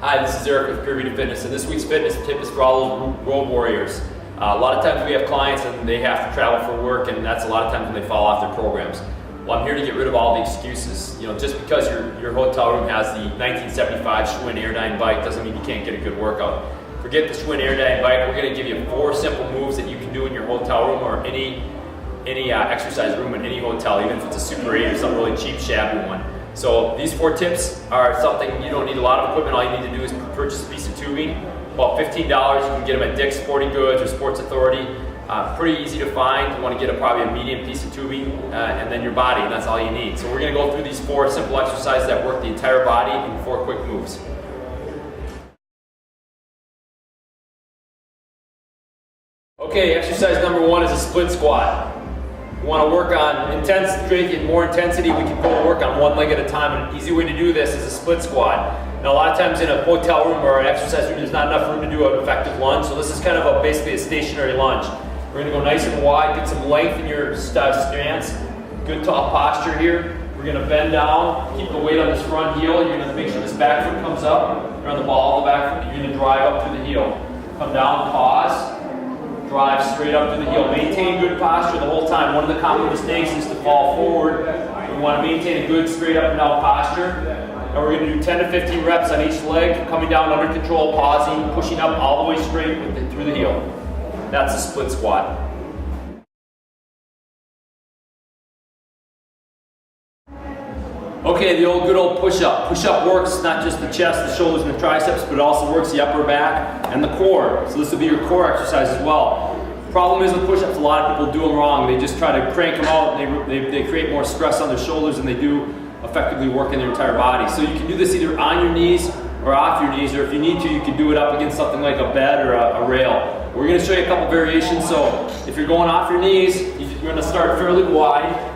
Hi, this is Eric with Puravida Fitness, and this week's fitness tip is for all those road warriors. A lot of times we have clients and they have to travel for work, and that's a lot of times when they fall off their programs. Well, I'm here to get rid of all the excuses. You know, just because your hotel room has the 1975 Schwinn Airdyne bike doesn't mean you can't get a good workout. Forget the Schwinn Airdyne bike. We're going to give you 4 simple moves that you can do in your hotel room or any exercise room in any hotel, even if it's a Super 8 or some really cheap, shabby one. So these 4 tips are something you don't need a lot of equipment. All you need to do is purchase a piece of tubing. About $15. You can get them at Dick's Sporting Goods or Sports Authority. Pretty easy to find. You want to get probably a medium piece of tubing and then your body, and that's all you need. So we're going to go through these 4 simple exercises that work the entire body in 4 quick moves. Okay, exercise number 1 is a split squat. We want to work on intensity, more intensity. We can work on one leg at a time. And an easy way to do this is a split squat. Now, a lot of times in a hotel room or an exercise room, there's not enough room to do an effective lunge. So this is kind of basically a stationary lunge. We're going to go nice and wide, get some length in your stance. Good tall posture here. We're going to bend down, keep the weight on this front heel. You're going to make sure this back foot comes up. You're on the ball of the back foot. You're going to drive up through the heel. Come down, pause. Drive straight up to the heel. Maintain good posture the whole time. One of the common mistakes is to fall forward. We want to maintain a good straight up and down posture. And we're going to do 10 to 15 reps on each leg, coming down under control, pausing, pushing up all the way straight through the heel. That's a split squat. Okay, the good old push-up. Push-up works not just the chest, the shoulders, and the triceps, but it also works the upper back and the core. So this will be your core exercise as well. The problem is with push-ups, a lot of people do them wrong. They just try to crank them out, and they create more stress on their shoulders than they do effectively working their entire body. So you can do this either on your knees or off your knees, or if you need to, you can do it up against something like a bed or a rail. We're going to show you a couple variations. So if you're going off your knees, you're going to start fairly wide.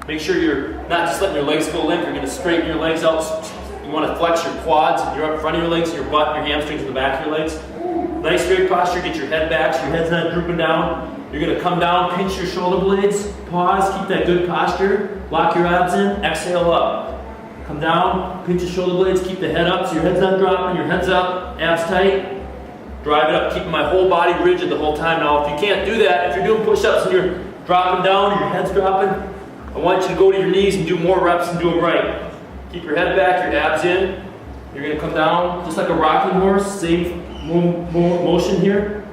Make sure you're not just letting your legs go limp. You're going to straighten your legs out. You want to flex your quads. You're up front of your legs, your butt, your hamstrings, and the back of your legs. Nice straight posture. Get your head back so your head's not drooping down. You're going to come down, pinch your shoulder blades, pause, keep that good posture. Lock your abs in, exhale up. Come down, pinch your shoulder blades, keep the head up so your head's not dropping, your head's up, abs tight. Drive it up, keeping my whole body rigid the whole time. Now, if you can't do that, if you're doing push-ups and you're dropping down, your head's dropping, I want you to go to your knees and do more reps and do them right. Keep your head back, your abs in. You're going to come down just like a rocking horse, same motion here.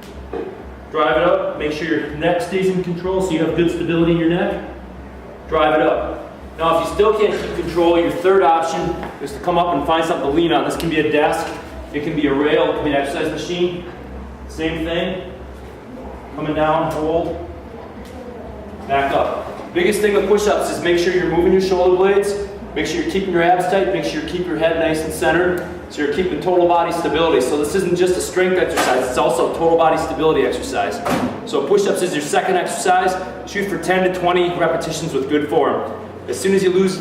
Drive it up, make sure your neck stays in control so you have good stability in your neck. Drive it up. Now if you still can't keep control, your third option is to come up and find something to lean on. This can be a desk, it can be a rail, it can be an exercise machine. Same thing. Coming down, hold, back up. Biggest thing with push-ups is make sure you're moving your shoulder blades, make sure you're keeping your abs tight, make sure you keep your head nice and centered, so you're keeping total body stability. So this isn't just a strength exercise, it's also a total body stability exercise. So push-ups is your second exercise. Shoot for 10 to 20 repetitions with good form. As soon as you lose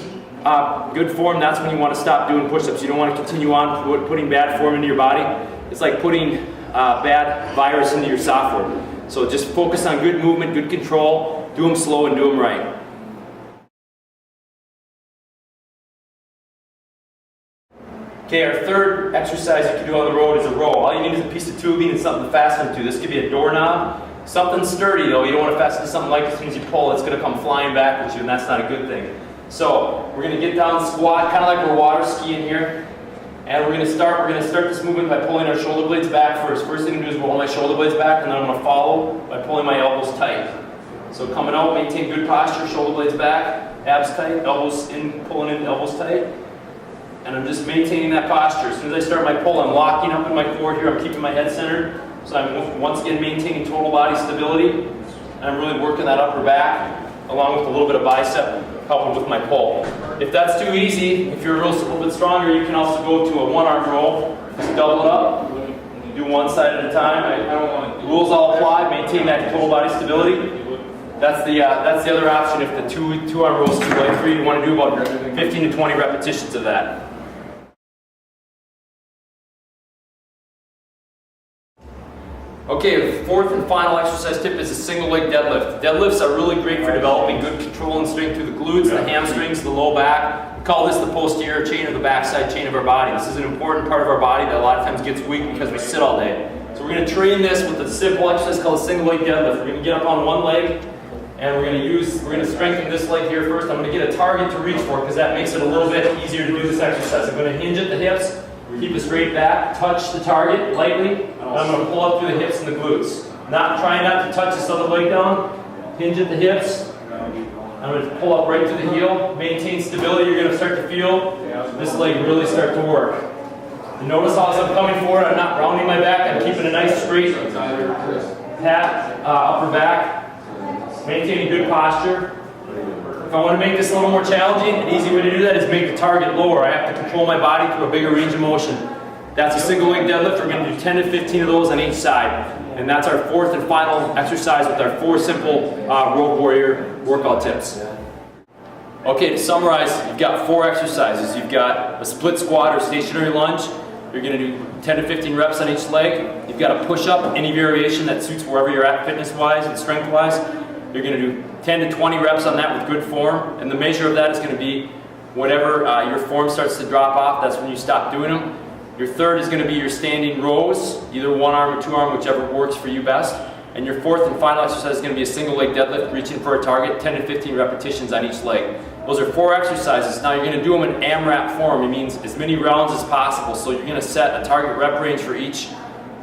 good form, that's when you want to stop doing push-ups. You don't want to continue on putting bad form into your body. It's like putting bad virus into your software. So just focus on good movement, good control. Do them slow and do them right. Okay, our third exercise you can do on the road is a row. All you need is a piece of tubing and something to fasten to. This could be a doorknob. Something sturdy though. You don't want to fasten to something like as soon as you pull, it's going to come flying back with you, and that's not a good thing. So we're going to get down, squat, kind of like we're water skiing here. And we're going to start this movement by pulling our shoulder blades back first. First thing I'm going to do is roll my shoulder blades back, and then I'm going to follow by pulling my elbows tight. So coming out, maintain good posture, shoulder blades back, abs tight, elbows in, pulling in, elbows tight. And I'm just maintaining that posture. As soon as I start my pull, I'm locking up in my core here, I'm keeping my head centered. So I'm once again maintaining total body stability. And I'm really working that upper back, along with a little bit of bicep, helping with my pull. If that's too easy, if you're a little bit stronger, you can also go to a one-arm row. Just double it up. Do one side at a time. Rules all apply. Maintain that total body stability. That's the other option if the two-arm row is too light for you. You want to do about 15 to 20 repetitions of that. Okay, fourth and final exercise tip is a single leg deadlift. Deadlifts are really great for developing good control and strength through the glutes, the hamstrings, the low back. We call this the posterior chain or the backside chain of our body. This is an important part of our body that a lot of times gets weak because we sit all day. So we're going to train this with a simple exercise called a single leg deadlift. We're going to get up on one leg and we're going to strengthen this leg here first. I'm going to get a target to reach for because that makes it a little bit easier to do this exercise. I'm going to hinge at the hips. Keep a straight back, touch the target lightly, and I'm going to pull up through the hips and the glutes. Trying not to touch this other leg down. Hinge at the hips. I'm going to pull up right to the heel. Maintain stability. You're going to start to feel this leg really start to work. And notice how as I'm coming forward, I'm not rounding my back. I'm keeping a nice straight upper back. Maintaining good posture. If I want to make this a little more challenging, an easy way to do that is make the target lower. I have to control my body through a bigger range of motion. That's a single leg deadlift. We're going to do 10 to 15 of those on each side. And that's our fourth and final exercise with our 4 simple Road Warrior workout tips. Okay, to summarize, you've got 4 exercises. You've got a split squat or stationary lunge. You're going to do 10 to 15 reps on each leg. You've got a push-up, any variation that suits wherever you're at fitness-wise and strength-wise. You're going to do 10 to 20 reps on that with good form, and the measure of that is going to be whenever your form starts to drop off, that's when you stop doing them. Your third is going to be your standing rows, either one arm or 2 arm, whichever works for you best. And your fourth and final exercise is going to be a single leg deadlift, reaching for a target, 10 to 15 repetitions on each leg. Those are 4 exercises. Now you're going to do them in AMRAP form. It means as many rounds as possible. So you're going to set a target rep range for each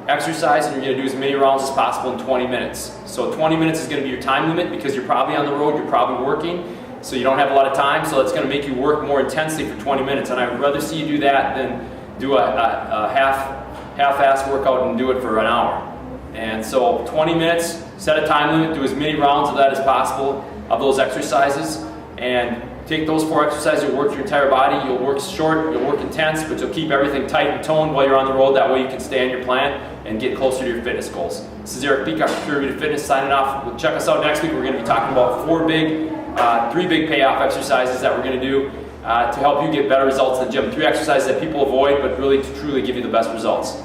exercise, and you're going to do as many rounds as possible in 20 minutes. So 20 minutes is going to be your time limit because you're probably on the road, you're probably working, so you don't have a lot of time, so that's going to make you work more intensely for 20 minutes. And I would rather see you do that than do a half-assed workout and do it for an hour. And so 20 minutes, set a time limit, do as many rounds of that as possible of those exercises, and take those 4 exercises, you'll work your entire body, you'll work short, you'll work intense, but you'll keep everything tight and toned while you're on the road. That way you can stay on your plan and get closer to your fitness goals. This is Eric Peacock from Puravida Fitness signing off. Check us out next week. We're going to be talking about 3 big payoff exercises that we're going to do to help you get better results in the gym. 3 exercises that people avoid, but really to truly give you the best results.